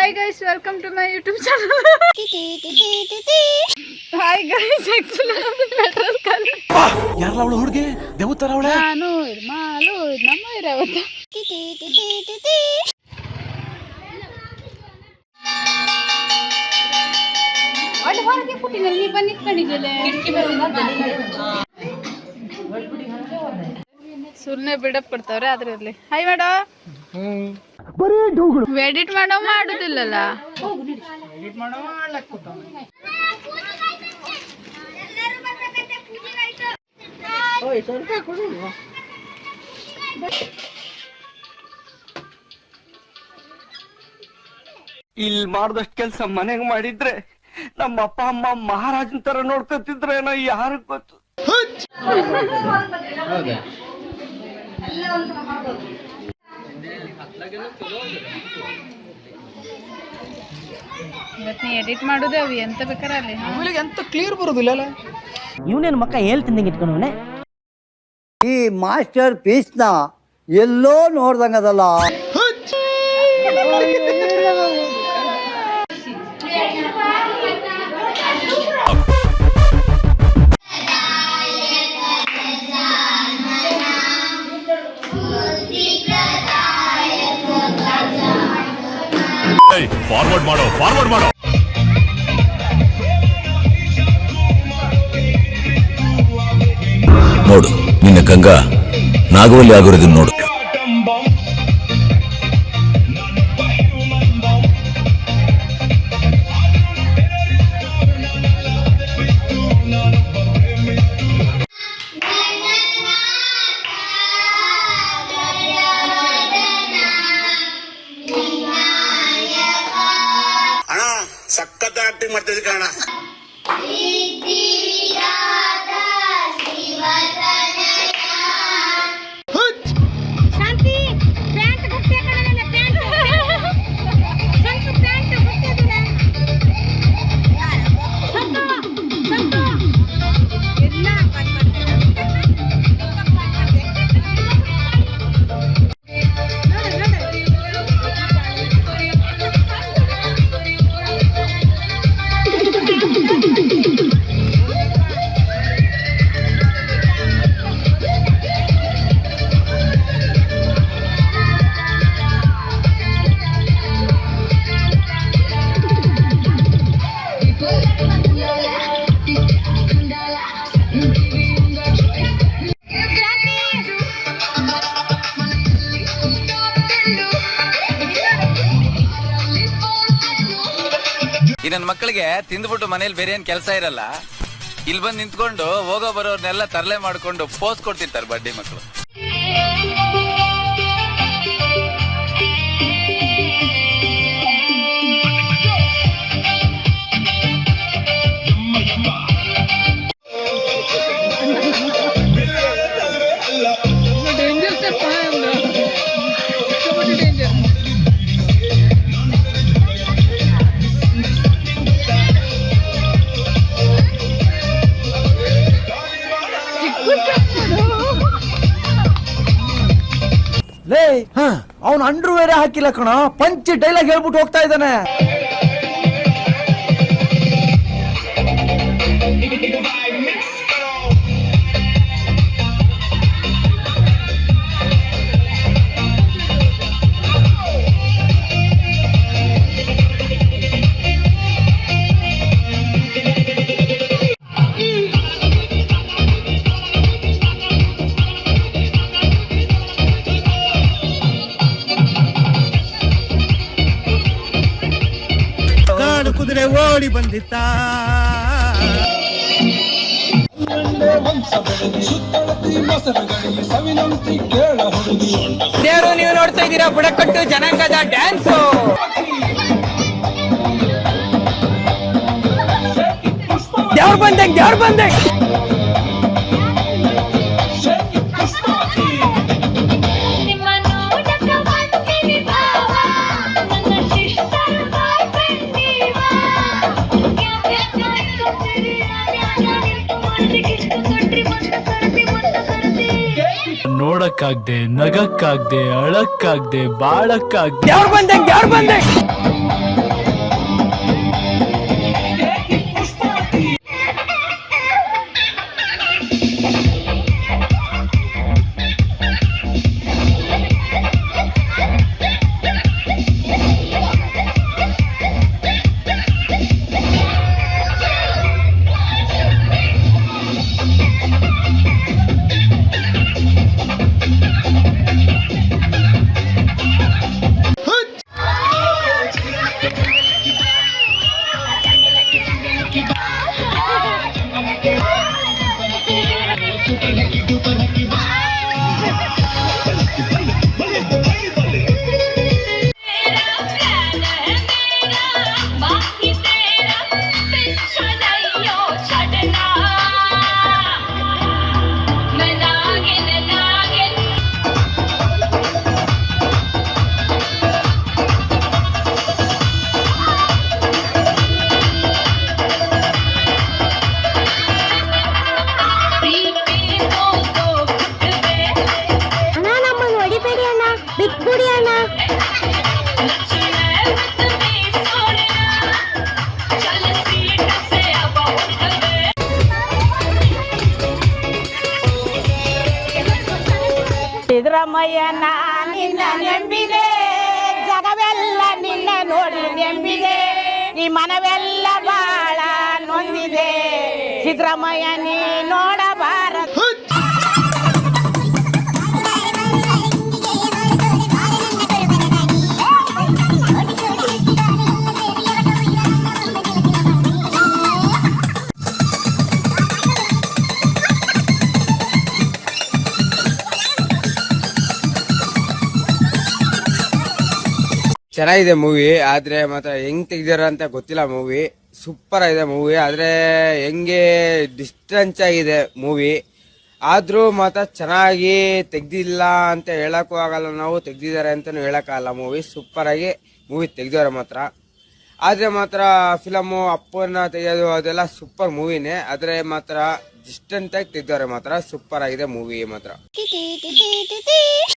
Hi guys, welcome to my YouTube channel. Hi guys, actually petrol ಖಾಲಿ. ಯಾರಲ್ಲ ಅವಳು ಹುಡುಗಿ ದೇವತರ ಅವಳೆ. ನಾನು ಮಾಲು ನಮ್ಮ ಇರವತ್ತ. ಅಲ್ಲಿ ಹೊರಗೆ ಕೂತಿನಲ್ಲಿ ನೀ ಬಂದು ನಿಂತ್ಕೊಂಡಿದ್ದೆಲೆ. ಸುಮ್ಮನೆ ಬಿಡಪ್ ಕೊಡ್ತಾವ್ರೆ ಆದ್ರೆ ಇರ್ಲಿ. Hi madam. ಎಡಿಟ್ ಮಾಡೋ ಮಾಡುದಿಲ್ಲಲ್ಲ. ಇಲ್ಲಿ ಮಾಡ್ದಷ್ಟು ಕೆಲಸ ಮನೆಗೆ ಮಾಡಿದ್ರೆ ನಮ್ಮ ಅಪ್ಪ ಅಮ್ಮ ಮಹಾರಾಜನ್ ತರ ನೋಡ್ಕೊತಿದ್ರೇನೋ ಯಾರಿಗ್ ಗೊತ್ತು. ನೀ ಎಡಿಟ್ ಮಾಡುದೇ ಅವು ಎಂತ ಬೇಕಾರ ಅಲ್ಲಿ ಎಂತ ಕ್ಲಿಯರ್ ಬರುದಿಲ್ಲ. ಇವನೇನು ಮಕ್ಕ ಹೇಳ್ತಿದ್ದಂಗೆ ಇಟ್ಕೊಂಡವನೆ. ಈ ಮಾಸ್ಟರ್ ಪೀಸ್ನ ಎಲ್ಲೋ ನೋಡ್ದಂಗದಲ್ಲ. ಫಾರ್ವರ್ಡ್ ಮಾಡೋ ನೋಡು, ನಿನ್ನ ಗಂಗಾ ನಾಗವಲ್ಲಿ ಆಗಿರೋದನ್ನ ನೋಡು. ಸಖತ್ ಆಕ್ಟಿಂಗ್ ಮಾಡ್ತಿದ್ದೆ ಕಾರಣ. ಈ ನನ್ನ ಮಕ್ಕಳಿಗೆ ತಿಂದ್ಬಿಟ್ಟು ಮನೇಲಿ ಬೇರೆ ಏನ್ ಕೆಲಸ ಇರಲ್ಲ, ಇಲ್ಲಿ ಬಂದು ನಿಂತ್ಕೊಂಡು ಹೋಗೋ ಬರೋರ್ನೆಲ್ಲ ತರಲೆ ಮಾಡ್ಕೊಂಡು ಪೋಸ್ ಕೊಡ್ತಿರ್ತಾರೆ ಬಡ್ಡಿ ಮಕ್ಕಳು. ಅವನು ಅಂಡ್ರೂ ಬೇರೆ ಹಾಕಿಲ್ಲ ಕಣ, ಪಂಚ್ ಡೈಲಾಗ್ ಹೇಳ್ಬಿಟ್ಟು ಹೋಗ್ತಾ ಇದ್ದಾನೆ. ಕುದುರೆ ಓಡಿ ಬಂದಿತ್ತ ನೀವು ನೋಡ್ತಾ ಇದ್ದೀರಾ ಬುಡಕಟ್ಟು ಜನಾಂಗದ ಡ್ಯಾನ್ಸ್. ದೇವ್ರ ಬಂದೆ ನೋಡಕ್ಕಾಗ್ದೆ, ನಗಕ್ಕಾಗ್ದೆ, ಅಳಕ್ಕಾಗ್ದೆ, ಬಾಳಕ್ಕಾಗ್ದೆ. ಯಾರು ಬಂದೆ ಸಿದ್ದರಾಮಯ್ಯನ ನಿನ್ನ ನೆಂಬಿದೆ, ಜಗವೆಲ್ಲ ನಿನ್ನ ನೋಡಿ ನೆಂಬಿದೆ, ಈ ಮನವೆಲ್ಲ ಬಾಳ ನೊಂದಿದೆ, ಸಿದ್ದರಾಮಯ್ಯ ನೀ ನೋಡಬಾರದು. ಚೆನ್ನಾಗಿದೆ ಮೂವಿ, ಆದ್ರೆ ಮಾತ್ರ ಹೆಂಗ್ ತೆಗ್ದಾರ ಅಂತ ಗೊತ್ತಿಲ್ಲ. ಮೂವಿ ಸೂಪರ್ ಆಗಿದೆ ಮೂವಿ, ಆದ್ರೆ ಹೆಂಗೆ ಡಿಸ್ಟೆನ್ಸ್ ಆಗಿದೆ ಮೂವಿ. ಆದ್ರೂ ಮಾತ್ರ ಚೆನ್ನಾಗಿ ತೆಗ್ದಿಲ್ಲ ಅಂತ ಹೇಳಕ್ಕೂ ಆಗಲ್ಲ, ನಾವು ತೆಗ್ದಿದ್ದಾರೆ ಅಂತಾನು ಹೇಳಕ್ಕಾಗಲ್ಲ. ಮೂವಿ ಸೂಪರ್ ಆಗಿ ಮೂವಿ ತೆಗ್ದವ್ರೆ ಮಾತ್ರ. ಆದ್ರೆ ಮಾತ್ರ ಫಿಲಮು ಅಪ್ಪನ ತೆಗೆಯೋದು ಅದೆಲ್ಲ ಸೂಪರ್ ಮೂವಿನೇ, ಆದ್ರೆ ಮಾತ್ರ ಡಿಸ್ಟೆನ್ಸ್ ಆಗಿ ತೆಗ್ದವ್ರೆ ಮಾತ್ರ. ಸೂಪರ್ ಆಗಿದೆ ಮೂವಿ ಮಾತ್ರ.